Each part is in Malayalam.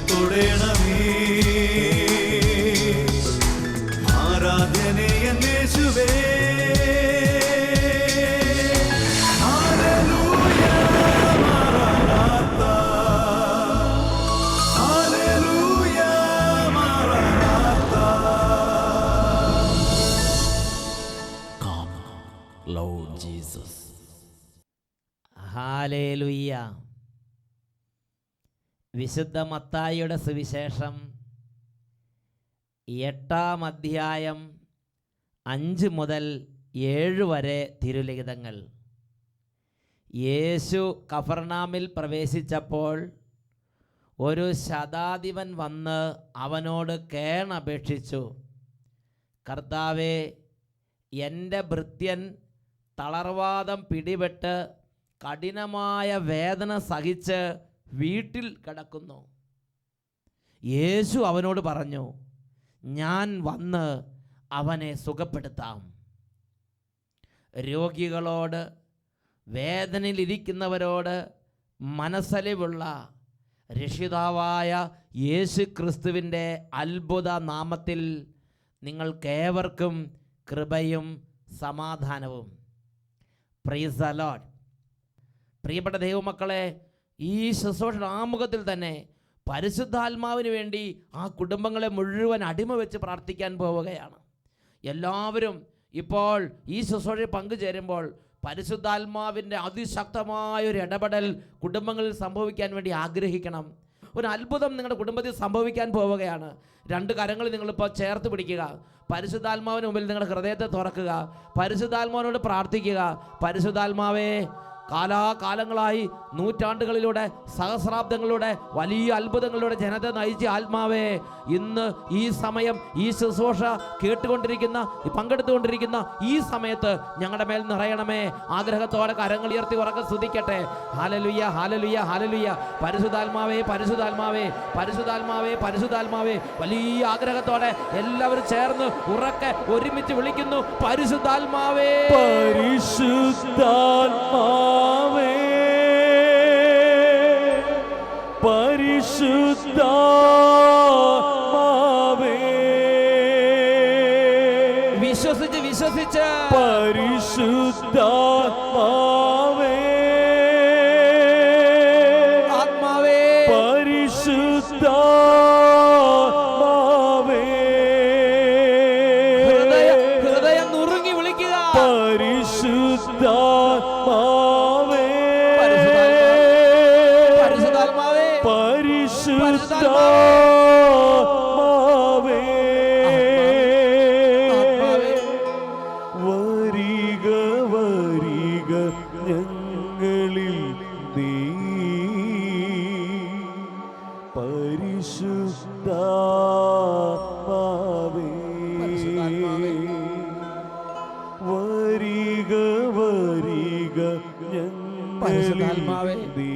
തൊടേണമേ. ആരാധനയെ യേശുവേ. ഹല്ലേലൂയ മറനാഥാ, ഹല്ലേലൂയ മറനാഥാ. Come Lord Jesus. ഹല്ലേലൂയ. വിശുദ്ധ മത്തായിയുടെ സുവിശേഷം 8-ാം അധ്യായം 5 മുതൽ 7 വരെ തിരുലിഖിതങ്ങൾ. യേശു കഫർനാമിൽ പ്രവേശിച്ചപ്പോൾ ഒരു ശതാധിപൻ വന്ന് അവനോട് കേണപേക്ഷിച്ചു, കർത്താവേ, എൻ്റെ ഭൃത്യൻ തളർവാദം പിടിപെട്ട് കഠിനമായ വേദന സഹിച്ച് വീട്ടിൽ കിടക്കുന്നു. യേശു അവനോട് പറഞ്ഞു, ഞാൻ വന്ന് അവനെ സുഖപ്പെടുത്താം. രോഗികളോട്, വേദനയിലിരിക്കുന്നവരോട് മനസ്സലിവുള്ള രക്ഷിതാവായ യേശു ക്രിസ്തുവിൻ്റെ അത്ഭുത നാമത്തിൽ നിങ്ങൾക്കേവർക്കും കൃപയും സമാധാനവും. Praise the Lord. പ്രിയപ്പെട്ട ദൈവമക്കളെ, ഈ ശുശ്രൂഷ ആമുഖത്തിൽ തന്നെ പരിശുദ്ധാത്മാവിന് വേണ്ടി ആ കുടുംബങ്ങളെ മുഴുവൻ അടിമ വെച്ച് പ്രാർത്ഥിക്കാൻ പോവുകയാണ്. എല്ലാവരും ഇപ്പോൾ ഈ ശുശ്രൂഷയിൽ പങ്കുചേരുമ്പോൾ പരിശുദ്ധാത്മാവിൻ്റെ അതിശക്തമായൊരു ഇടപെടൽ കുടുംബങ്ങളിൽ സംഭവിക്കാൻ വേണ്ടി ആഗ്രഹിക്കണം. ഒരു അത്ഭുതം നിങ്ങളുടെ കുടുംബത്തിൽ സംഭവിക്കാൻ പോവുകയാണ്. 2 കരങ്ങൾ നിങ്ങളിപ്പോൾ ചേർത്ത് പിടിക്കുക. പരിശുദ്ധാത്മാവിന് മുമ്പിൽ നിങ്ങളുടെ ഹൃദയത്തെ തുറക്കുക. പരിശുദ്ധാത്മാവിനോട് പ്രാർത്ഥിക്കുക. പരിശുദ്ധാത്മാവേ, കാലാകാലങ്ങളായി, നൂറ്റാണ്ടുകളിലൂടെ, സഹസ്രാബ്ദങ്ങളിലൂടെ, വലിയ അത്ഭുതങ്ങളിലൂടെ ജനത്തെ നയിച്ച ആത്മാവേ, ഇന്ന് ഈ സമയം ഈ ശുശ്രൂഷ കേട്ടുകൊണ്ടിരിക്കുന്ന, പങ്കെടുത്തുകൊണ്ടിരിക്കുന്ന ഈ സമയത്ത് ഞങ്ങളുടെ മേൽ നിറയണമേ. ആഗ്രഹത്തോടെ കരങ്ങൾ ഉയർത്തി ഉറക്കെ സ്തുതിക്കട്ടെ. ഹല്ലേലൂയ, ഹല്ലേലൂയ, ഹല്ലേലൂയ. പരിശുദ്ധാത്മാവേ, പരിശുദ്ധാത്മാവേ, പരിശുദ്ധാത്മാവേ, പരിശുദ്ധാത്മാവേ. വലിയ ആഗ്രഹത്തോടെ എല്ലാവരും ചേർന്ന് ഉറക്കെ ഒരുമിച്ച് വിളിക്കുന്നു, പരിശുദ്ധാത്മാവേ, പരിശുദ്ധാത്മാവേ, പരിശുദ്ധാത്മാവേ. വിശ്വസിച്ച് വിശ്വസിച്ച് പരിശുദ്ധാത്മാവേ, ആത്മാവേ, പരിശുദ്ധാത്മാവേ. ഹൃദയം നുറുങ്ങി വിളിക്കുക, പരിശുദ്ധാത്മാവേ, പരിശുദ്ധാത്മാവേ, പരിശുദ്ധാത്മാവേ. വരിക വരിക ഞങ്ങളിൽ നീ, പരിശുദ്ധാത്മാവേ. വരിക വരിക പരിശുദ്ധാത്മാവേ, ഞങ്ങളിൽ നീ,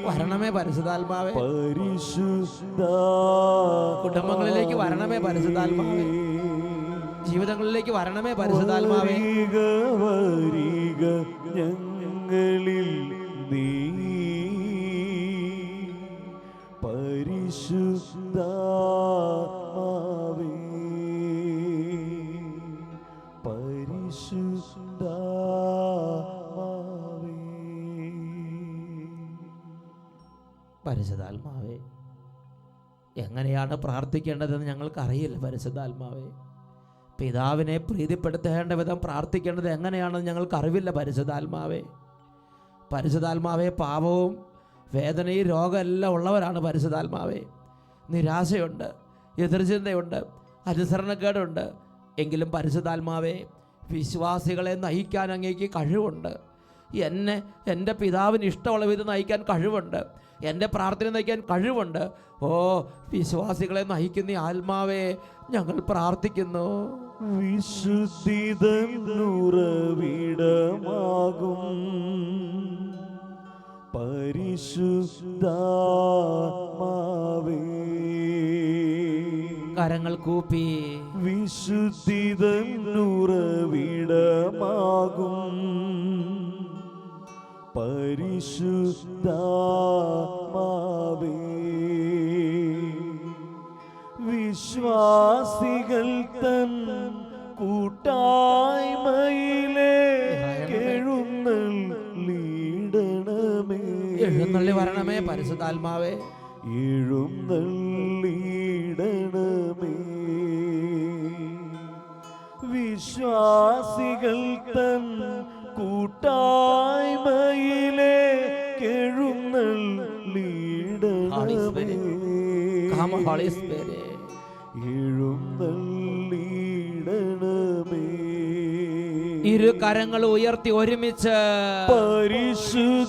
വരണമേ പരിശുദ്ധാത്മാവേ. പരിശുദ്ധ കുടുംബങ്ങളിലേക്ക് വരണമേ പരിശുദ്ധാത്മാവേ. ജീവിതങ്ങളിലേക്ക് വരണമേ പരിശുദ്ധാത്മാവേ. വരിക വരിക ഞങ്ങളിൽ നീ, പരിശുദ്ധാത്മാവേ, പരിശുദ്ധാത്മാവേ. പരിശുദ്ധാത്മാവേ, എങ്ങനെയാണ് പ്രാർത്ഥിക്കേണ്ടതെന്ന് ഞങ്ങൾക്കറിയില്ല. പരിശുദ്ധാത്മാവേ, പിതാവിനെ പ്രീതിപ്പെടുത്തേണ്ട വിധം പ്രാർത്ഥിക്കേണ്ടത് എങ്ങനെയാണെന്ന് ഞങ്ങൾക്ക് അറിവില്ല. പരിശുദ്ധാത്മാവേ, പരിശുദ്ധാത്മാവേ, പാപവും വേദനയും രോഗമെല്ലാം ഉള്ളവരാണ് പരിശുദ്ധാത്മാവേ. നിരാശയുണ്ട്, എതിർചിന്തയുണ്ട്, അനുസരണക്കേടുണ്ട്. എങ്കിലും പരിശുദ്ധാത്മാവേ, വിശ്വാസികളെ നയിക്കാൻ അങ്ങേക്ക് കഴിവുണ്ട്. എന്നെ എൻ്റെ പിതാവിന് ഇഷ്ടമുള്ള വിധം നയിക്കാൻ കഴിവുണ്ട്. എൻ്റെ പ്രാർത്ഥന നയിക്കാൻ കഴിവുണ്ട്. ഓ വിശ്വാസികളെ നയിക്കുന്ന ആത്മാവേ, ഞങ്ങൾ പ്രാർത്ഥിക്കുന്നു. വിശുദ്ധിതൻ ഉറവിടമാകും പരിശുദ്ധാത്മാവേ, കരങ്ങൾ കൂപ്പി. വിശുദ്ധിതൻ ഉറവിടമാകും പരിശുദ്ധാത്മാവേ, വിശ്വാസികൾ തൻ കൂട്ടായ്മയിലെ എഴുന്നള്ളിടണമേ. എഴുന്നള്ളി വരണമേ പരിശുദ്ധാത്മാവേ. എഴുന്നള്ളിടണമേ. വിശ്വാസികൾ തൻ കൂട്ടായ്മയിലെ എഴുന്നള്ളിടണമേ. എഴുന്നള്ളിടണമേ. ഇരു കരങ്ങൾ ഉയർത്തി ഒരുമിച്ച് പരിശുദ്ധാത്മാവേ,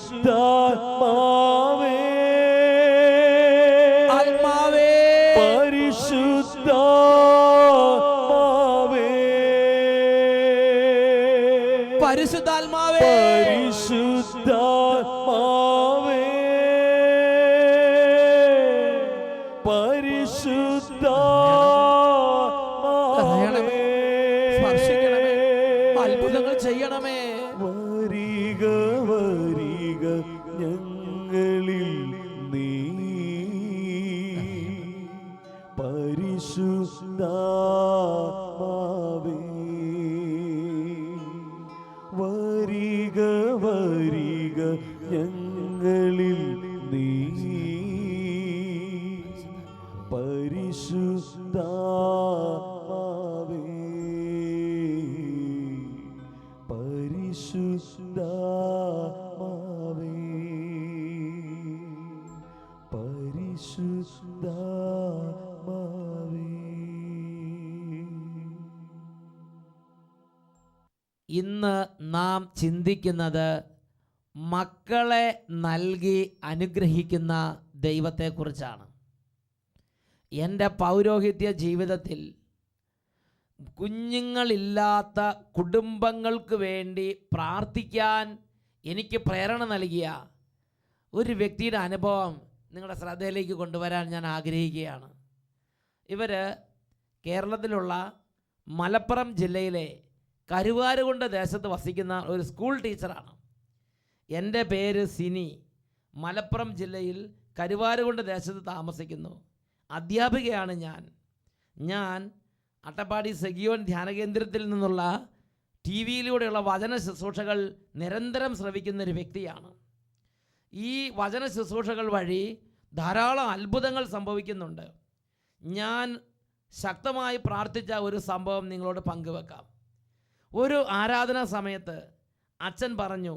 ആത്മാവേ, പരിശുദ്ധാത്മാവേ, പരിശുദ്ധാത്മാവേ, പരിശുദ്ധാത്മാവേ, പരിശുദ്ധാത്മാവേ, സ്പർശിക്കണമേ, അത്ഭുതങ്ങൾ ചെയ്യണമേ. വരിക വരിക ഞങ്ങളിൽ നീ, പരിശുദ്ധാത്മാവേ. വരിക വരിക ഞങ്ങളിൽ നീ, പരിശുദ്ധാത്മാവേ, പരിശുദ്ധാത്മാവേ, പരിശുദ്ധാത്മാവേ. ഇന്ന് നാം ചിന്തിക്കുന്നത് മക്കളെ നൽകി അനുഗ്രഹിക്കുന്ന ദൈവത്തെക്കുറിച്ചാണ്. എൻ്റെ പൗരോഹിത്യ ജീവിതത്തിൽ കുഞ്ഞുങ്ങളില്ലാത്ത കുടുംബങ്ങൾക്ക് വേണ്ടി പ്രാർത്ഥിക്കാൻ എനിക്ക് പ്രേരണ നൽകിയ ഒരു വ്യക്തിയുടെ അനുഭവം നിങ്ങളുടെ ശ്രദ്ധയിലേക്ക് കൊണ്ടുവരാൻ ഞാൻ ആഗ്രഹിക്കുകയാണ്. ഇവർ കേരളത്തിലുള്ള മലപ്പുറം ജില്ലയിലെ കരുവാരുകുണ്ട് ദേശത്ത് വസിക്കുന്ന ഒരു സ്കൂൾ ടീച്ചറാണ്. എൻ്റെ പേര് സിനി. മലപ്പുറം ജില്ലയിൽ കരുവാരുകുണ്ട് ദേശത്ത് താമസിക്കുന്നു. അധ്യാപികയാണ് ഞാൻ അട്ടപ്പാടി സെഗിയോൻ ധ്യാനകേന്ദ്രത്തിൽ നിന്നുള്ള ടി വിയിലൂടെയുള്ള വചന ശുശ്രൂഷകൾ നിരന്തരം ശ്രവിക്കുന്ന ഒരു വ്യക്തിയാണ്. ഈ വചന ശുശ്രൂഷകൾ വഴി ധാരാളം അത്ഭുതങ്ങൾ സംഭവിക്കുന്നുണ്ട്. ഞാൻ ശക്തമായി പ്രാർത്ഥിച്ച ഒരു സംഭവം നിങ്ങളോട് പങ്കുവെക്കാം. ഒരു ആരാധനാ സമയത്ത് അച്ഛൻ പറഞ്ഞു,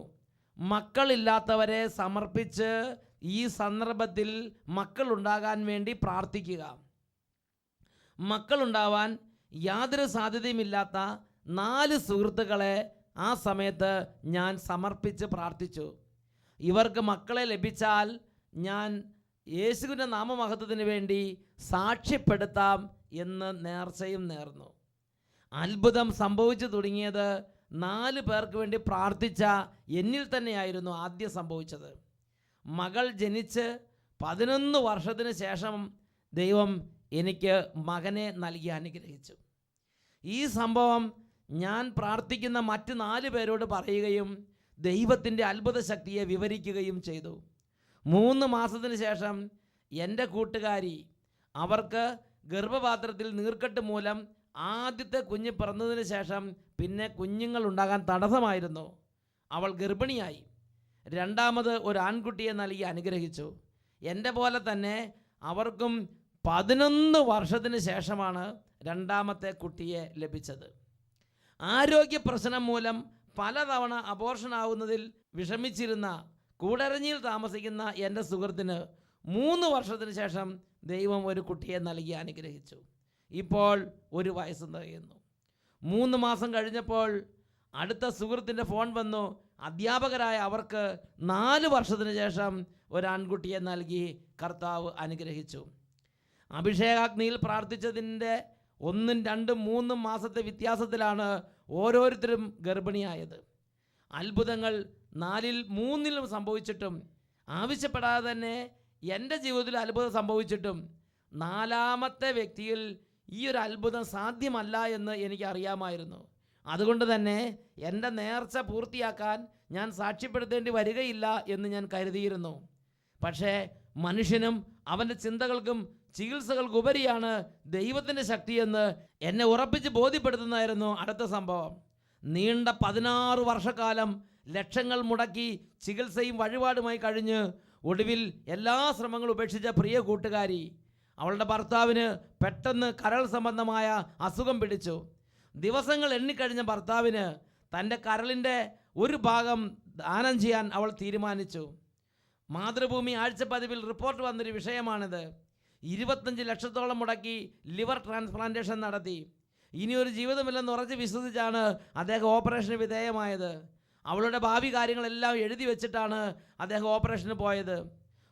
മക്കളില്ലാത്തവരെ സമർപ്പിച്ച് ഈ സന്ദർഭത്തിൽ മക്കളുണ്ടാകാൻ വേണ്ടി പ്രാർത്ഥിക്കുക. മക്കളുണ്ടാവാൻ യാതൊരു സാധ്യതയുമില്ലാത്ത 4 സുഹൃത്തുക്കളെ ആ സമയത്ത് ഞാൻ സമർപ്പിച്ച് പ്രാർത്ഥിച്ചു. ഇവർക്ക് മക്കളെ ലഭിച്ചാൽ ഞാൻ യേശുവിൻ്റെ നാമമഹത്വത്തിന് വേണ്ടി സാക്ഷ്യപ്പെടുത്താം എന്ന് നേർച്ചയും നേർന്നു. അത്ഭുതം സംഭവിച്ചു തുടങ്ങിയത് 4 പേർക്ക് വേണ്ടി പ്രാർത്ഥിച്ച എന്നിൽ തന്നെയായിരുന്നു ആദ്യം സംഭവിച്ചത്. മകൾ ജനിച്ച് 11 വർഷത്തിന് ശേഷം ദൈവം എനിക്ക് മകനെ നൽകി അനുഗ്രഹിച്ചു. ഈ സംഭവം ഞാൻ പ്രാർത്ഥിക്കുന്ന മറ്റ് 4 പേരോട് പറയുകയും ദൈവത്തിൻ്റെ അത്ഭുത ശക്തിയെ വിവരിക്കുകയും ചെയ്തു. 3 മാസത്തിന് ശേഷം എൻ്റെ കൂട്ടുകാരി, അവർക്ക് ഗർഭപാത്രത്തിൽ നീർക്കെട്ട് മൂലം ആദ്യത്തെ കുഞ്ഞ് പിറന്നതിന് ശേഷം പിന്നെ കുഞ്ഞുങ്ങൾ ഉണ്ടാകാൻ തടസ്സമായിരുന്നു. അവൾ ഗർഭിണിയായി. 2ാമത് ഒരു ആൺകുട്ടിയെ നൽകി അനുഗ്രഹിച്ചു. എൻ്റെ പോലെ തന്നെ അവർക്കും 11 വർഷത്തിന് ശേഷമാണ് 2ാമത്തെ കുട്ടിയെ ലഭിച്ചത്. ആരോഗ്യ പ്രശ്നം മൂലം പലതവണ അബോർഷനാവുന്നതിൽ വിഷമിച്ചിരുന്ന കൂടരഞ്ഞിയിൽ താമസിക്കുന്ന എൻ്റെ സുഹൃത്തിന് 3 വർഷത്തിന് ശേഷം ദൈവം ഒരു കുട്ടിയെ നൽകി അനുഗ്രഹിച്ചു. ഇപ്പോൾ 1 വയസ്സ് തികയുന്നു. 3 മാസം കഴിഞ്ഞപ്പോൾ അടുത്ത സുഹൃത്തിൻ്റെ ഫോൺ വന്നു. അധ്യാപകരായ അവർക്ക് 4 വർഷത്തിന് ശേഷം ഒരു ആൺകുട്ടിയെ നൽകി കർത്താവ് അനുഗ്രഹിച്ചു. അഭിഷേകാഗ്നിയിൽ പ്രാർത്ഥിച്ചതിൻ്റെ 1, 2, 3 മാസത്തെ വ്യത്യാസത്തിലാണ് ഓരോരുത്തരും ഗർഭിണിയായത്. അത്ഭുതങ്ങൾ 4ൽ 3ലും സംഭവിച്ചിട്ടും, ആവശ്യപ്പെടാതെ തന്നെ എൻ്റെ ജീവിതത്തിൽ അത്ഭുതം സംഭവിച്ചിട്ടും 4ാമത്തെ വ്യക്തിയിൽ ഈ ഒരു അത്ഭുതം സാധ്യമല്ല എന്ന് എനിക്കറിയാമായിരുന്നു. അതുകൊണ്ട് തന്നെ എൻ്റെ നേർച്ച പൂർത്തിയാക്കാൻ ഞാൻ സാക്ഷ്യപ്പെടുത്തേണ്ടി വരികയില്ല എന്ന് ഞാൻ കരുതിയിരുന്നു. പക്ഷേ മനുഷ്യനും അവൻ്റെ ചിന്തകൾക്കും ചികിത്സകൾക്കുപരിയാണ് ദൈവത്തിൻ്റെ ശക്തിയെന്ന് എന്നെ ഉറപ്പിച്ച് ബോധ്യപ്പെടുത്തുന്നതായിരുന്നു അടുത്ത സംഭവം. നീണ്ട 16 വർഷക്കാലം ലക്ഷങ്ങൾ മുടക്കി ചികിത്സയും വഴിപാടുമായി കഴിഞ്ഞ് ഒടുവിൽ എല്ലാ ശ്രമങ്ങളും ഉപേക്ഷിച്ച പ്രിയ കൂട്ടുകാരി, അവളുടെ ഭർത്താവിന് പെട്ടെന്ന് കരൾ സംബന്ധമായ അസുഖം പിടിച്ചു. ദിവസങ്ങൾ എണ്ണിക്കഴിഞ്ഞ ഭർത്താവിന് തൻ്റെ കരളിൻ്റെ ഒരു ഭാഗം ദാനം ചെയ്യാൻ അവൾ തീരുമാനിച്ചു. മാതൃഭൂമി ആഴ്ചപ്പതിവിൽ റിപ്പോർട്ട് വന്നൊരു വിഷയമാണിത്. 25 ലക്ഷത്തോളം മുടക്കി ലിവർ ട്രാൻസ്പ്ലാന്റേഷൻ നടത്തി. ഇനിയൊരു ജീവിതമില്ലെന്ന് ഉറച്ച് വിശ്വസിച്ചാണ് അദ്ദേഹം ഓപ്പറേഷന് വിധേയമായത്. അവളുടെ ഭാവി കാര്യങ്ങളെല്ലാം എഴുതി വെച്ചിട്ടാണ് അദ്ദേഹം ഓപ്പറേഷന് പോയത്.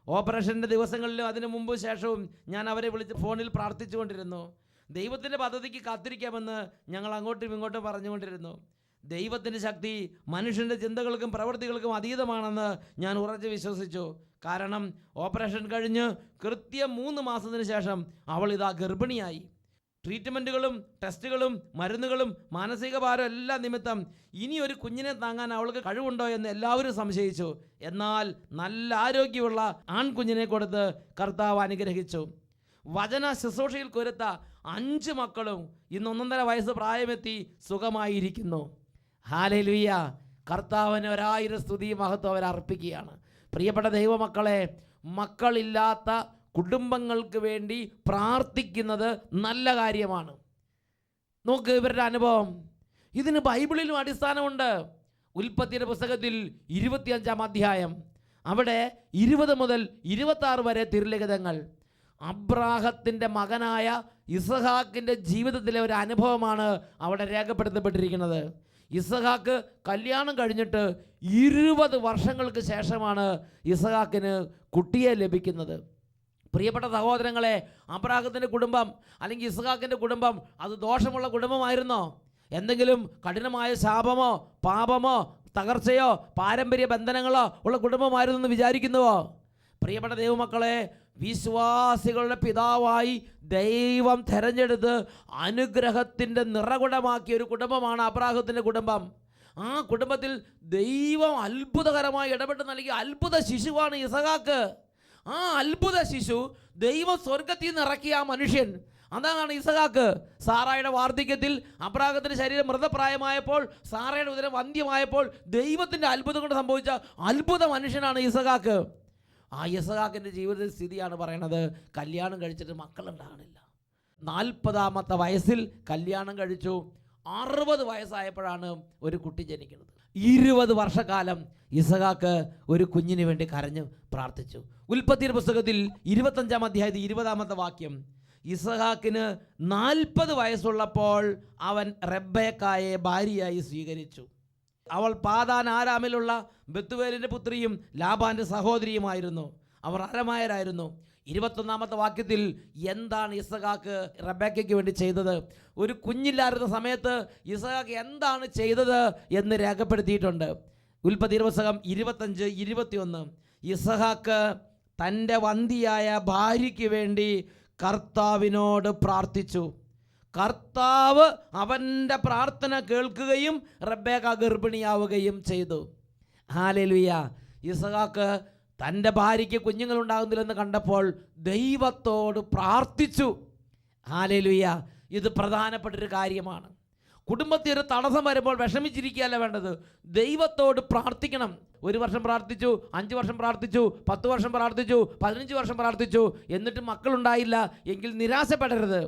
ഓപ്പറേഷൻ്റെ ദിവസങ്ങളിലും അതിനു മുമ്പ് ശേഷവും ഞാൻ അവരെ വിളിച്ച് ഫോണിൽ പ്രാർത്ഥിച്ചുകൊണ്ടിരുന്നു. ദൈവത്തിൻ്റെ പദ്ധതിക്ക് കാത്തിരിക്കാമെന്ന് ഞങ്ങൾ അങ്ങോട്ടും ഇങ്ങോട്ടും പറഞ്ഞുകൊണ്ടിരുന്നു. ദൈവത്തിൻ്റെ ശക്തി മനുഷ്യൻ്റെ ചിന്തകൾക്കും പ്രവൃത്തികൾക്കും അതീതമാണെന്ന് ഞാൻ ഉറച്ച് വിശ്വസിച്ചു. കാരണം ഓപ്പറേഷൻ കഴിഞ്ഞ് കൃത്യം 3 മാസത്തിന് ശേഷം അവൾ ഇതാ ഗർഭിണിയായി. ട്രീറ്റ്മെൻറ്റുകളും ടെസ്റ്റുകളും മരുന്നുകളും മാനസിക ഭാരം എല്ലാം നിമിത്തം ഇനി ഒരു കുഞ്ഞിനെ താങ്ങാൻ അവൾക്ക് കഴിവുണ്ടോ എന്ന് എല്ലാവരും സംശയിച്ചു. എന്നാൽ നല്ല ആരോഗ്യമുള്ള ആൺകുഞ്ഞിനെ കൊടുത്ത് കർത്താവ് അനുഗ്രഹിച്ചു. വചന ശുശ്രൂഷയിൽ കൊരുത്ത 5 മക്കളും ഇന്ന് 1.5 വയസ്സ് പ്രായമെത്തി സുഖമായിരിക്കുന്നു. ഹല്ലേലൂയ! കർത്താവിന് 1000 സ്തുതി മഹത്വം അവർ അർപ്പിക്കുകയാണ്. പ്രിയപ്പെട്ട ദൈവമക്കളെ, മക്കളില്ലാത്ത കുടുംബങ്ങൾക്ക് വേണ്ടി പ്രാർത്ഥിക്കുന്നത് നല്ല കാര്യമാണ്. നോക്ക് ഇവരുടെ അനുഭവം. ഇതിന് ബൈബിളിലും അടിസ്ഥാനമുണ്ട്. ഉൽപ്പത്തിയുടെ പുസ്തകത്തിൽ 25-ാം അധ്യായം, അവിടെ 20 മുതൽ 26 വരെ തിരുലിഖിതങ്ങൾ. അബ്രാഹത്തിൻ്റെ മകനായ ഇസഹാക്കിൻ്റെ ജീവിതത്തിലെ ഒരു അനുഭവമാണ് അവിടെ രേഖപ്പെടുത്തപ്പെട്ടിരിക്കുന്നത്. ഇസഹാക്ക് കല്യാണം കഴിഞ്ഞിട്ട് 20 വർഷങ്ങൾക്ക് ശേഷമാണ് ഇസഹാക്കിന് കുട്ടിയെ ലഭിക്കുന്നത്. പ്രിയപ്പെട്ട സഹോദരങ്ങളെ, അബ്രാഹത്തിൻ്റെ കുടുംബം അല്ലെങ്കിൽ ഇസ്ഹാക്കിൻ്റെ കുടുംബം അത് ദോഷമുള്ള കുടുംബമായിരുന്നോ? എന്തെങ്കിലും കഠിനമായ ശാപമോ പാപമോ തകർച്ചയോ പാരമ്പര്യ ബന്ധനങ്ങളോ ഉള്ള കുടുംബമായിരുന്നു എന്ന് വിചാരിക്കുന്നുവോ? പ്രിയപ്പെട്ട ദൈവമക്കളെ, വിശ്വാസികളുടെ പിതാവായി ദൈവം തെരഞ്ഞെടുത്ത് അനുഗ്രഹത്തിൻ്റെ നിറകുടമാക്കിയ ഒരു കുടുംബമാണ് അബ്രാഹത്തിൻ്റെ കുടുംബം. ആ കുടുംബത്തിൽ ദൈവം അത്ഭുതകരമായി ഇടപെട്ട് നൽകിയ അത്ഭുത ശിശുവാണ് ഇസഹാക്ക്. ആ അത്ഭുത ശിശു ദൈവം സ്വർഗത്തിൽ നിന്ന് ഇറക്കിയ ആ മനുഷ്യൻ, അതാണ് ഇസഹാക്ക്. സാറായുടെ വാർദ്ധക്യത്തിൽ അബ്രാഹത്തിൻ്റെ ശരീരം മൃതപ്രായമായപ്പോൾ, സാറയുടെ ഉദരം വന്ധ്യമായപ്പോൾ ദൈവത്തിൻ്റെ അത്ഭുതം കൊണ്ട് സംഭവിച്ച അത്ഭുത മനുഷ്യനാണ് ഇസഹാക്ക്. ആ ഇസഹാക്കിൻ്റെ ജീവിത സ്ഥിതിയാണ് പറയണത്. കല്യാണം കഴിച്ചിട്ട് മക്കളുണ്ടാകണില്ല. 40-ാമത്തെ വയസ്സിൽ കല്യാണം കഴിച്ചു. 60 വയസ്സായപ്പോഴാണ് ഒരു കുട്ടി ജനിക്കുന്നത്. 20 വർഷക്കാലം ഇസഹാക്ക് ഒരു കുഞ്ഞിന് വേണ്ടി കരഞ്ഞ് പ്രാർത്ഥിച്ചു. ഉൽപ്പത്തിയുടെ പുസ്തകത്തിൽ 25-ാം അധ്യായത്തിൽ 20-ാമത്തെ വാക്യം, ഇസഹാക്കിന് 40 വയസ്സുള്ളപ്പോൾ അവൻ റെബേക്കായെ ഭാര്യയായി സ്വീകരിച്ചു. അവൾ പാതാൻ ആരാമിലുള്ള ബെത്തുവേലിൻ്റെ പുത്രിയും ലാബാൻ്റെ സഹോദരിയുമായിരുന്നു. അവർ അരമായരായിരുന്നു. 21-ാമത്തെ വാക്യത്തിൽ എന്താണ് ഇസഹാക്ക് റെബേക്കയ്ക്ക് വേണ്ടി ചെയ്തത്? ഒരു കുഞ്ഞില്ലായിരുന്ന സമയത്ത് ഇസഹാക്ക് എന്താണ് ചെയ്തത് എന്ന് രേഖപ്പെടുത്തിയിട്ടുണ്ട്. ഉൽപ്പത്തിയുടെ പുസ്തകം 25-21. ഇസഹാക്ക് തൻ്റെ വന്ധ്യയായ ഭാര്യയ്ക്ക് വേണ്ടി കർത്താവിനോട് പ്രാർത്ഥിച്ചു. കർത്താവ് അവൻ്റെ പ്രാർത്ഥന കേൾക്കുകയും റെബേക്ക ഗർഭിണിയാവുകയും ചെയ്തു. ഹല്ലേലൂയ! ഇസഹാക്ക് തൻ്റെ ഭാര്യയ്ക്ക് കുഞ്ഞുങ്ങളുണ്ടാകുന്നില്ലെന്ന് കണ്ടപ്പോൾ ദൈവത്തോട് പ്രാർത്ഥിച്ചു. ഹല്ലേലൂയ! ഇത് പ്രധാനപ്പെട്ടൊരു കാര്യമാണ്. കുടുംബത്തിൽ ഒരു തടസ്സം വരുമ്പോൾ വിഷമിച്ചിരിക്കുകയല്ല വേണ്ടത്, ദൈവത്തോട് പ്രാർത്ഥിക്കണം. 1 വർഷം പ്രാർത്ഥിച്ചു, 5 വർഷം പ്രാർത്ഥിച്ചു, 10 വർഷം പ്രാർത്ഥിച്ചു, 15 വർഷം പ്രാർത്ഥിച്ചു, എന്നിട്ട് മക്കളുണ്ടായില്ല എങ്കിൽ നിരാശപ്പെടരുത്.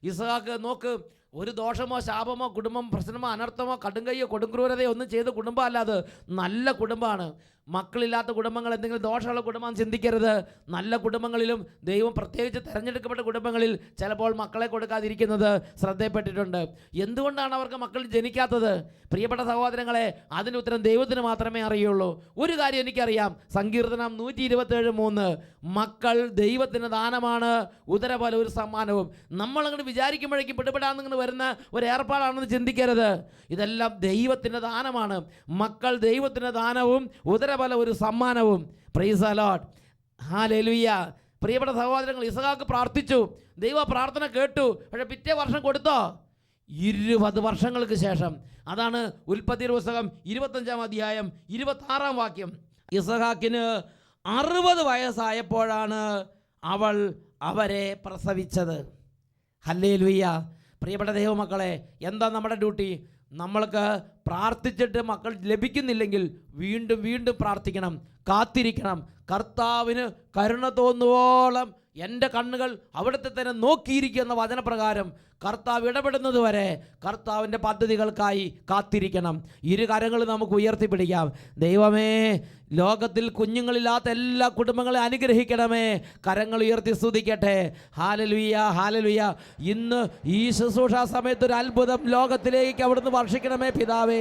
ഇസഹാക്ക് നോക്ക്, ഒരു ദോഷമോ ശാപമോ കുടുംബം പ്രശ്നമോ അനർത്ഥമോ കടുങ്കയ്യോ കൊടുങ്ക്രൂരതയോ ഒന്നും ചെയ്ത കുടുംബമല്ല. അത് നല്ല കുടുംബമാണ്. മക്കളില്ലാത്ത കുടുംബങ്ങൾ എന്തെങ്കിലും ദോഷമുള്ള കുടുംബം ചിന്തിക്കരുത്. നല്ല കുടുംബങ്ങളിലും ദൈവം പ്രത്യേകിച്ച് തിരഞ്ഞെടുക്കപ്പെട്ട കുടുംബങ്ങളിൽ ചിലപ്പോൾ മക്കളെ കൊടുക്കാതിരിക്കുന്നത് ശ്രദ്ധയിൽപ്പെട്ടിട്ടുണ്ട്. എന്തുകൊണ്ടാണ് അവർക്ക് മക്കൾ ജനിക്കാത്തത്? പ്രിയപ്പെട്ട സഹോദരങ്ങളെ, അതിന് ഉത്തരം ദൈവത്തിന് മാത്രമേ അറിയുള്ളൂ. ഒരു കാര്യം എനിക്കറിയാം, സങ്കീർത്തനം 127:3, മക്കൾ ദൈവത്തിന് ദാനമാണ്, ഉദരപോലെ ഒരു സമ്മാനവും. നമ്മളങ്ങനെ വിചാരിക്കുമ്പോഴേക്കും പിടിപെടാന്നിങ്ങനെ വരുന്ന ഒരു ഏർപ്പാടാണെന്ന് ചിന്തിക്കരുത്. ഇതെല്ലാം ദൈവത്തിൻ്റെ ദാനമാണ്. മക്കൾ ദൈവത്തിൻ്റെ ദാനവും ഉദരപോലെ ഒരു സമ്മാനവും. Praise the Lord. ഹല്ലേലൂയ! പ്രിയപ്പെട്ട സഹോദരങ്ങൾ, ഇസഹാക്ക് പ്രാർത്ഥിച്ചു, ദൈവ പ്രാർത്ഥന കേട്ടു. പക്ഷേ പിറ്റേ വർഷം കൊടുത്തോ? 20 വർഷങ്ങൾക്ക് ശേഷം. അതാണ് ഉൽപ്പത്തിയുടെ പുസ്തകം 25-ാം അധ്യായം 26-ാം വാക്യം. ഇസഹാക്കിന് 60 വയസ്സായപ്പോഴാണ് അവൾ അവരെ പ്രസവിച്ചത്. ഹല്ലേലൂയ. പ്രിയപ്പെട്ട ദൈവമക്കളെ, എന്താ നമ്മുടെ ഡ്യൂട്ടി? നമ്മൾക്ക് പ്രാർത്ഥിച്ചിട്ട് മക്കൾ ലഭിക്കുന്നില്ലെങ്കിൽ വീണ്ടും വീണ്ടും പ്രാർത്ഥിക്കണം, കാത്തിരിക്കണം. കർത്താവിന് കരുണ തോന്നുവോളം എൻ്റെ കണ്ണുകൾ അവിടുത്തെ തന്നെ നോക്കിയിരിക്കുന്ന വചനപ്രകാരം കർത്താവ് ഇടപെടുന്നത് വരെ കർത്താവിൻ്റെ പദ്ധതികൾക്കായി കാത്തിരിക്കണം. ഇരു കരങ്ങൾ നമുക്ക് ഉയർത്തിപ്പിടിക്കാം. ദൈവമേ, ലോകത്തിൽ കുഞ്ഞുങ്ങളില്ലാത്ത എല്ലാ കുടുംബങ്ങളെ അനുഗ്രഹിക്കണമേ. കരങ്ങൾ ഉയർത്തി സ്തുതിക്കട്ടെ. ഹല്ലേലൂയ, ഹല്ലേലൂയ. ഇന്ന് ഈ ശുശ്രൂഷ സമയത്ത് ഒരു അത്ഭുതം ലോകത്തിലേക്ക് അവിടുന്ന് വർഷിക്കണമേ പിതാവേ.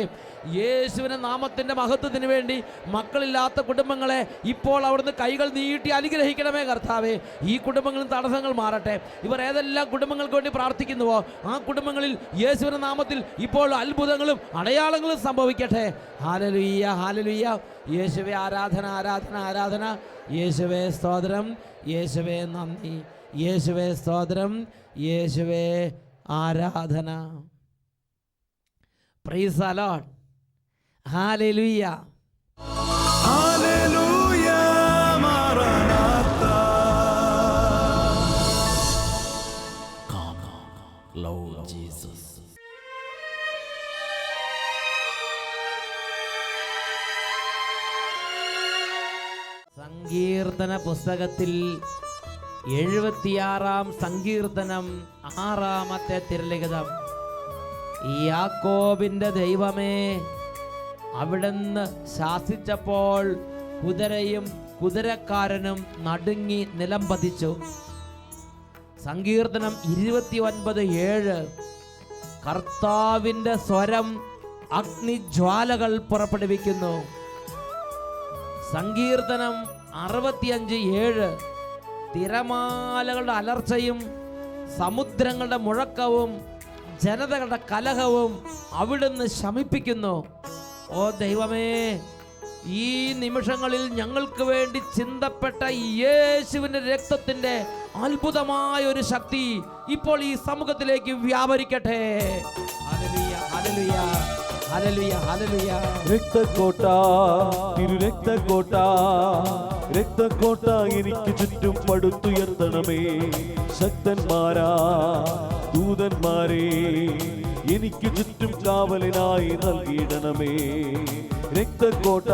യേശുവിൻ്റെ നാമത്തിൻ്റെ മഹത്വത്തിന് വേണ്ടി മക്കളില്ലാത്ത കുടുംബങ്ങളെ ഇപ്പോൾ അവിടുന്ന് കൈകൾ നീട്ടി അനുഗ്രഹിക്കണമേ കർത്താവേ. ഈ കുടുംബങ്ങളിൽ തടസ്സങ്ങൾ മാറട്ടെ. ഇവർ ഏതെല്ലാം കുടുംബങ്ങൾക്ക് വേണ്ടി പ്രാർത്ഥിക്കുന്നുവോ ആ കുടുംബങ്ങളിൽ യേശുവിൻ്റെ നാമത്തിൽ ഇപ്പോൾ അത്ഭുതങ്ങളും അടയാളങ്ങളും സംഭവിക്കട്ടെ. Hallelujah, hallelujah. യേശുവേ ആരാധന, ആരാധന, ആരാധന. യേശുവേ സ്തോത്രം, യേശുവേ നന്ദി, യേശുവേ സ്തോത്രം, യേശുവേ ആരാധന. Praise the Lord. Hallelujah. Hallelujah, Maranatha. Come, Lord Jesus. സങ്കീർത്തന പുസ്തകത്തിൽ 76-ാം സങ്കീർത്തനം 6-ാമത്തെ തിരുലിഖിതം. യാക്കോബിൻ്റെ ദൈവമേ, അവിടുന്ന് ശാസിച്ചപ്പോൾ കുതിരയും കുതിരക്കാരനും നടുങ്ങി നിലംപതിച്ചു. സങ്കീർത്തനം 29:7. കർത്താവിൻ്റെ സ്വരം അഗ്നിജ്വാലകൾ പുറപ്പെടുവിക്കുന്നു. സങ്കീർത്തനം 65:7. തിരമാലകളുടെ അലർച്ചയും സമുദ്രങ്ങളുടെ മുഴക്കവും ജനതകളുടെ കലഹവും അവിടുന്ന് ശമിപ്പിക്കുന്നു. ഓ ദൈവമേ, ഈ നിമിഷങ്ങളിൽ ഞങ്ങൾക്ക് വേണ്ടി ചിന്തപ്പെട്ട യേശുവിൻ്റെ രക്തത്തിൻ്റെ അത്ഭുതമായ ഒരു ശക്തി ഇപ്പോൾ ഈ സമൂഹത്തിലേക്ക് വ്യാപരിക്കട്ടെ. ഹല്ലേലൂയ, ഹല്ലേലൂയ, ഹല്ലേലൂയ, ഹല്ലേലൂയ. രക്തക്കോട്ട, തിരുരക്തക്കോട്ട, രക്തക്കോട്ട എനിക്ക് ചുറ്റും പടുത്തുയർത്തണമേ. ശക്തന്മാരാ ദൂതന്മാരെ എനിക്ക് ചുറ്റും കാവലിനായി നൽകിയിടണമേ. രക്തക്കോട്ട,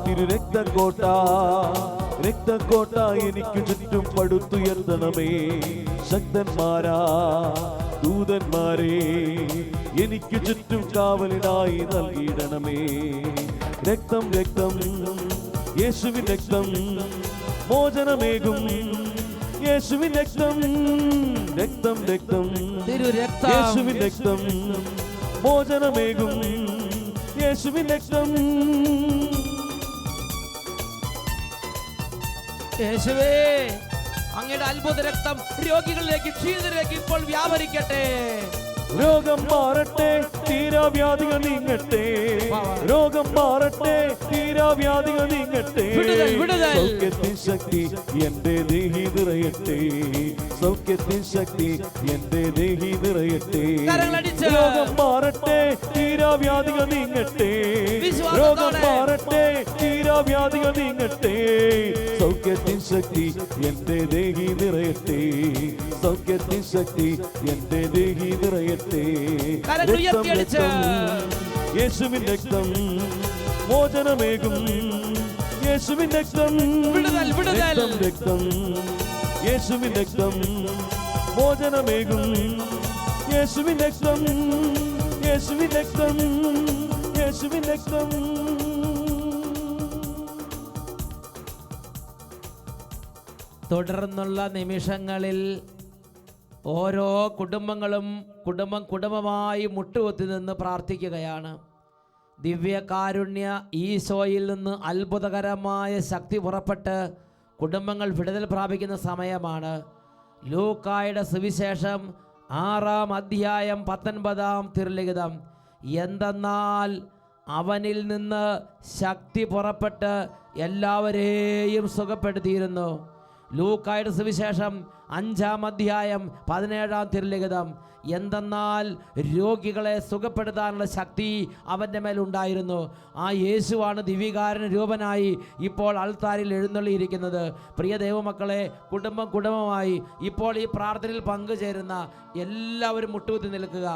തിരുരക്തക്കോട്ട, രക്തക്കോട്ട എനിക്ക് ചുറ്റും പടുത്തുയർത്തണമേ. ശക്തന്മാരാ ദൂതന്മാരെ എനിക്ക് ചുറ്റും കാവലിനായി നൽകിയിടണമേ. രക്തം, രക്തം, യേശുവിൻ രക്തം മോചനമേകും. യേശുവിൻ രക്തം, രക്തം, രക്തം, തിരുരക്തം, യേശുവിൻ രക്തം മോചനമേകും. യേശുവിൻ രക്തം. യേശുവേ, അങ്ങയുടെ അത്ഭുത രക്തം രോഗികളിലേക്ക്, ക്ഷീണിതരിലേക്ക് ഇപ്പോൾ വ്യാപരിക്കട്ടെ. രോഗം മാറട്ടെ, തീരാവ്യാധികൾ നീങ്ങട്ടെ. രോഗം മാറട്ടെ, തീരാവ്യാധികൾ നീങ്ങട്ടെ. വിടുതൽ, വിടുതൽ. സൗഖ്യത്തിൻ ശക്തി എന്റെ ദേഹി നിറയട്ടെ. സൗഖ്യത്തിൻ ശക്തി എന്റെ ദേഹി നിറയട്ടെ. കരങ്ങളടിച്ച്. രോഗം മാറട്ടെ, തീരാവ്യാധികൾ നീങ്ങട്ടെ. രോഗം മാറട്ടെ, തീരാവ്യാധികൾ നീങ്ങട്ടെ. സൗഖ്യത്തിൻ ശക്തി എന്റെ ദേഹി നിറയട്ടെ. സൗഖ്യത്തിൻ ശക്തി എന്റെ ദേഹി നിറയട്ടെ. രക്തം, രക്തം, യേശുവിൻ രക്തം മോചനമേകും. യേശുവിൻ രക്തം, വിടുതൽ, വിടുതൽ. രക്തം, രക്തം, യേശുവിൻ രക്തം മോചനമേകും. യേശുവിൻ രക്തം, യേശുവിൻ രക്തം, യേശുവിൻ രക്തം. തുടർന്നുള്ള നിമിഷങ്ങളിൽ ഓരോ കുടുംബങ്ങളും കുടുംബമായി മുട്ടുകുത്തി നിന്ന് പ്രാർത്ഥിക്കുകയാണ്. ദിവ്യകാരുണ്യ ഈശോയിൽ നിന്ന് അത്ഭുതകരമായ ശക്തി പുറപ്പെട്ട് കുടുംബങ്ങൾ വിടുതൽ പ്രാപിക്കുന്ന സമയമാണ്. ലൂക്കായുടെ സുവിശേഷം 6-ാം അധ്യായം 19-ാം തിരുലിഖിതം. എന്തെന്നാൽ അവനിൽ നിന്ന് ശക്തി പുറപ്പെട്ട് എല്ലാവരെയും സുഖപ്പെടുത്തിയിരുന്നു. ലൂക്കായുടെ സുവിശേഷം 5-ാം അധ്യായം 17-ാം തിരുലിഖിതം. എന്തെന്നാൽ രോഗികളെ സുഖപ്പെടുത്താനുള്ള ശക്തി അവൻ്റെ മേലുണ്ടായിരുന്നു. ആ യേശുവാണ് ദിവ്യകാരുണ്യ രൂപനായി ഇപ്പോൾ അൾത്താരിൽ എഴുന്നള്ളിയിരിക്കുന്നത്. പ്രിയ ദൈവമക്കളെ, കുടുംബമായി ഇപ്പോൾ ഈ പ്രാർത്ഥനയിൽ പങ്കുചേരുന്ന എല്ലാവരും മുട്ടുകുത്തി നിൽക്കുക.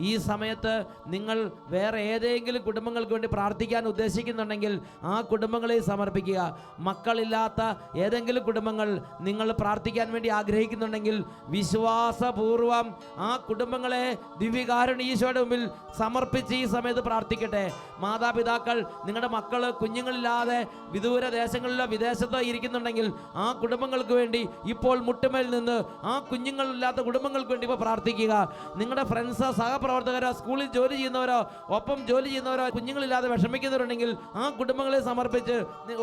ഈ സമയത്ത് നിങ്ങൾ വേറെ ഏതെങ്കിലും കുടുംബങ്ങൾക്ക് വേണ്ടി പ്രാർത്ഥിക്കാൻ ഉദ്ദേശിക്കുന്നുണ്ടെങ്കിൽ ആ കുടുംബങ്ങളെ സമർപ്പിക്കുക. മക്കളില്ലാത്ത ഏതെങ്കിലും കുടുംബങ്ങൾ നിങ്ങൾ പ്രാർത്ഥിക്കാൻ വേണ്ടി ആഗ്രഹിക്കുന്നുണ്ടെങ്കിൽ വിശ്വാസപൂർവം ആ കുടുംബങ്ങളെ ദിവ്യകാരുണ്യ ഈശോയുടെ മുമ്പിൽ സമർപ്പിച്ച് ഈ സമയത്ത് പ്രാർത്ഥിക്കട്ടെ. മാതാപിതാക്കൾ നിങ്ങളുടെ മക്കൾ കുഞ്ഞുങ്ങളില്ലാതെ വിദൂര ദേശങ്ങളിലോ വിദേശത്തോ ഇരിക്കുന്നുണ്ടെങ്കിൽ ആ കുടുംബങ്ങൾക്ക് വേണ്ടി ഇപ്പോൾ മുട്ടുമേൽ നിന്ന് ആ കുഞ്ഞുങ്ങളില്ലാത്ത കുടുംബങ്ങൾക്ക് വേണ്ടി ഇപ്പോൾ പ്രാർത്ഥിക്കുക. നിങ്ങളുടെ ഫ്രണ്ട്സോ സഹപ്രവർത്തകരോ സ്കൂളിൽ ജോലി ചെയ്യുന്നവരോ ഒപ്പം ജോലി ചെയ്യുന്നവരോ കുഞ്ഞുങ്ങളില്ലാതെ വിഷമിക്കുന്നവരുണ്ടെങ്കിൽ ആ കുടുംബങ്ങളെ സമർപ്പിച്ച്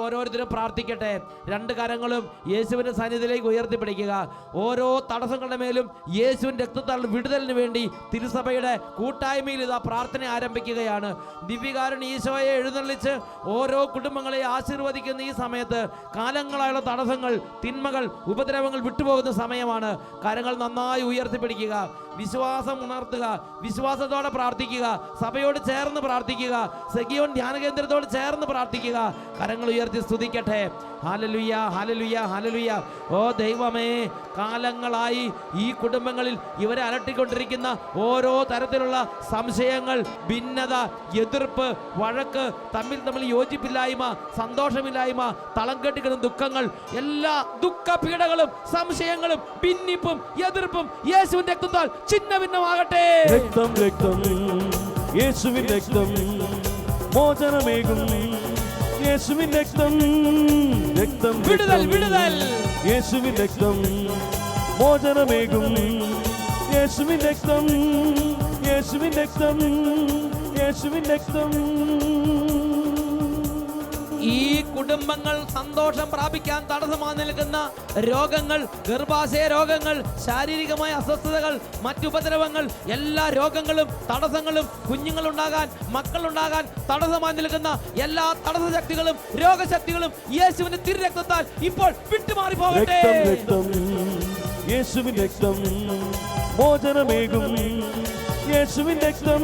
ഓരോരുത്തരും പ്രാർത്ഥിക്കട്ടെ. രണ്ട് കരങ്ങളും യേശുവിൻ്റെ സന്നിധിയിലേക്ക് ഉയർത്തിപ്പിടിക്കുക. ഓരോ തടസ്സങ്ങളുടെ മേലും യേശുവിൻ്റെ രക്തത്താൽ വിടുതലിന് വേണ്ടി തിരുസഭയുടെ കൂട്ടായ്മയിൽ ഇതാ പ്രാർത്ഥന ആരംഭിക്കുകയാണ്. ദിവ്യകാരുണ്യ ഈശോയെ എഴുന്നള്ളിച്ച് ഓരോ കുടുംബങ്ങളെ ആശീർവദിക്കുന്ന ഈ സമയത്ത് കാലങ്ങളായുള്ള തടസ്സങ്ങൾ, തിന്മകൾ, ഉപദ്രവങ്ങൾ വിട്ടുപോകുന്ന സമയമാണ്. കരങ്ങൾ നന്നായി ഉയർത്തിപ്പിടിക്കുക. വിശ്വാസം ഉണർത്തുക. വിശ്വാസത്തോടെ പ്രാർത്ഥിക്കുക. സഭയോട് ചേർന്ന് പ്രാർത്ഥിക്കുക. സെഗിയോൻ ധ്യാന കേന്ദ്രത്തോട് ചേർന്ന് പ്രാർത്ഥിക്കുക. കരങ്ങൾ ഉയർത്തി സ്തുതിക്കട്ടെ. ഹല്ലേലൂയ, ഹല്ലേലൂയ, ഹല്ലേലൂയ. ഓ ദൈവമേ, കാലങ്ങളായി ഈ കുടുംബങ്ങളിൽ ഇവരെ അലട്ടിക്കൊണ്ടിരിക്കുന്ന ഓരോ തരത്തിലുള്ള സംശയങ്ങൾ, ഭിന്നത, എതിർപ്പ്, വഴക്ക്, തമ്മിൽ യോജിപ്പില്ലായ്മ, സന്തോഷമില്ലായ്മ, തളം കെട്ടിക്കുന്ന ദുഃഖങ്ങൾ, എല്ലാ ദുഃഖപീഡകളും സംശയങ്ങളും ഭിന്നിപ്പും എതിർപ്പും യേശുവിന്റെ രക്തത്താൽ ചിഹ്ന ഭിന്നമാകട്ടെ. രക്തം രക്തം യേശുവിൻ രക്തം മോചനമേകും. യേശുവിൻ രക്തം രക്തം വിടുതൽ വിടുതൽ. യേശുവിൻ രക്തം മോചനമേകും. യേശുവിൻ രക്തം യേശുവിൻ രക്തം യേശുവിൻ രക്തം. ഈ കുടുംബങ്ങൾ സന്തോഷം പ്രാപിക്കാൻ തടസ്സമായി നിൽക്കുന്ന രോഗങ്ങൾ, ഗർഭാശയ രോഗങ്ങൾ, ശാരീരികമായ അസ്വസ്ഥതകൾ, മറ്റുപദ്രവങ്ങൾ, എല്ലാ രോഗങ്ങളും തടസ്സങ്ങളും, കുഞ്ഞുങ്ങളുണ്ടാകാൻ, മക്കളുണ്ടാകാൻ തടസ്സമായി നിൽക്കുന്ന എല്ലാ തടസ്സ ശക്തികളും രോഗശക്തികളും യേശുവിന്റെ തിരുരക്തത്താൽ ഇപ്പോൾ വിട്ടുമാറി പോകട്ടെ. യേശുവിൻ രക്തം മോചനമേകും. യേശുവിൻ രക്തം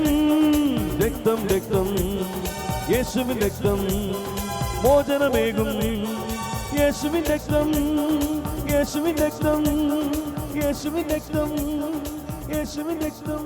രക്തം രക്തം യേശുവിൻ രക്തം മോചനമേകും. യേശുവിൻ രക്തം യേശുവിൻ രക്തം യേശുവിൻ രക്തം യേശുവിൻ രക്തം.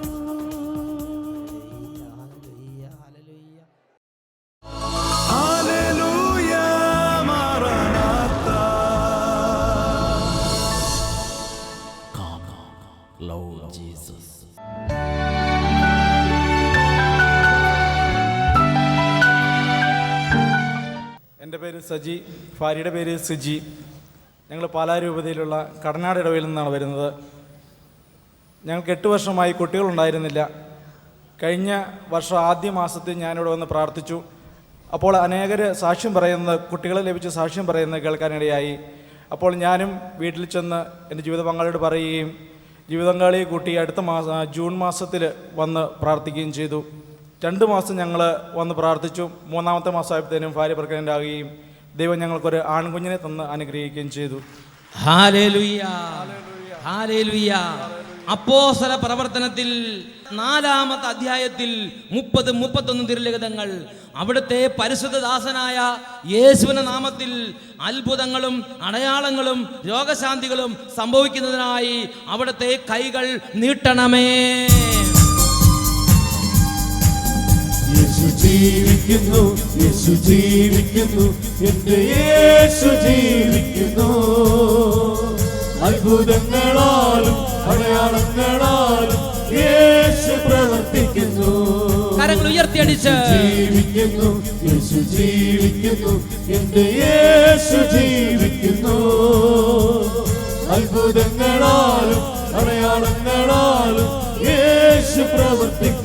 എൻ്റെ പേര് സജി, ഭാര്യയുടെ പേര് സിജി. ഞങ്ങൾ പാലാരൂപതയിലുള്ള കടനാട് ഇടവയിൽ നിന്നാണ് വരുന്നത്. ഞങ്ങൾക്ക് 8 വർഷമായി കുട്ടികളുണ്ടായിരുന്നില്ല. കഴിഞ്ഞ വർഷം ആദ്യ മാസത്തിൽ ഞാനിവിടെ വന്ന് പ്രാർത്ഥിച്ചു. അപ്പോൾ അനേകർ സാക്ഷ്യം പറയുന്നത്, കുട്ടികളെ ലഭിച്ച സാക്ഷ്യം പറയുന്നത് കേൾക്കാനിടയായി. അപ്പോൾ ഞാനും വീട്ടിൽ ചെന്ന് എൻ്റെ ജീവിത പങ്കാളിയോട് പറയുകയും ജീവിത പങ്കാളിയെ കൂട്ടി അടുത്ത ജൂൺ മാസത്തിൽ വന്ന് പ്രാർത്ഥിക്കുകയും ചെയ്തു. 2 മാസം ഞങ്ങൾ വന്ന് പ്രാർത്ഥിച്ചു. 3-ാമത്തെ മാസമായപ്പോഴത്തേനും ഭാര്യ പ്രഗ്നൻ്റ് ആകുകയും ദൈവം ഞങ്ങൾക്കൊരു ആൺകുഞ്ഞിനെ തന്ന് അനുഗ്രഹിക്കുകയും ചെയ്തു. Hallelujah, hallelujah. അപ്പോസ്തല പ്രവർത്തനത്തിൽ 4-ാമത്തെ അധ്യായത്തിൽ 30-31 തിരുലിഖിതങ്ങൾ അവിടുത്തെ പരിശുദ്ധദാസനായ യേശുവിന്റെ നാമത്തിൽ അത്ഭുതങ്ങളും അടയാളങ്ങളും രോഗശാന്തികളും സംഭവിക്കുന്നതിനായി അവിടുത്തെ കൈകൾ നീട്ടണമേ. യേശു ജീവിക്കുന്നു, യേശു ജീവിക്കുന്നു, എൻ്റെ യേശു ജീവിക്കുന്നു. അത്ഭുതങ്ങളാലും അടയാളങ്ങളാലും യേശു പ്രവർത്തിക്കുന്നു. കരങ്ങൾ ഉയർത്തിയടിച്ച് ജീവിക്കുന്നു, യേശു ജീവിക്കുന്നു, എൻ്റെ യേശു ജീവിക്കുന്നു. അത്ഭുതങ്ങളാലും അടയാളങ്ങളാലും യേശു പ്രവർത്തിക്കുന്നു.